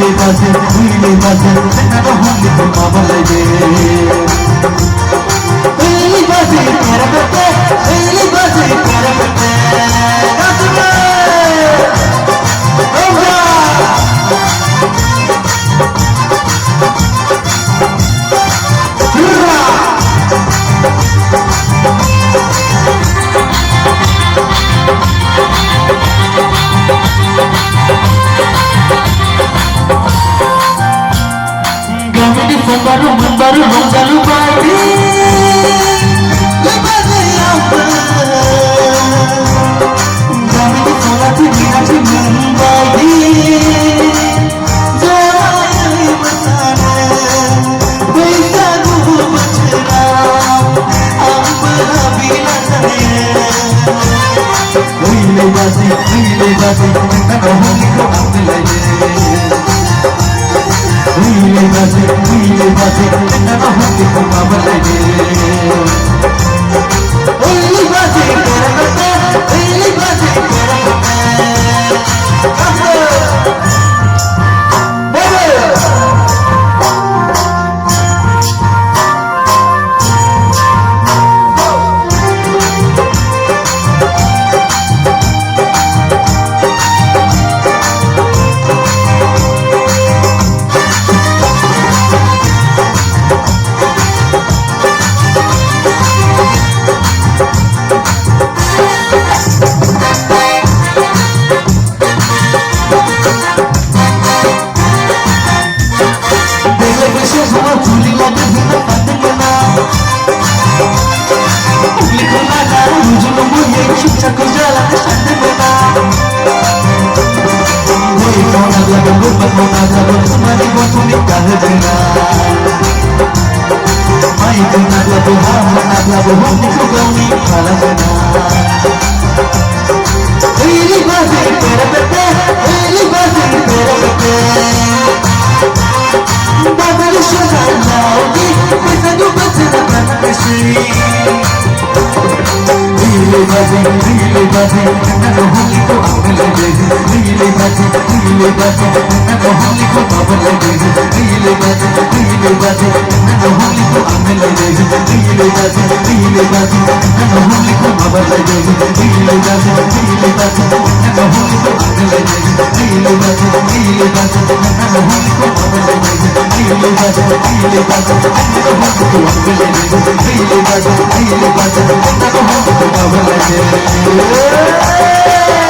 बाजे नैना होली को बाबा लगे पहली बाजे तेरा बेटे पहली बाजे तेरा बेटे baru menjalu pagi lepas apa kami di sholat ini nanti membagi jalan bersama bisa dulu bercerah apa bila saya wile basi kita hobi ko ambil aja wile basi नैना होली को बाबा लगे पहली बाजे तेरा बेटे पहली बाजे तेरा Hey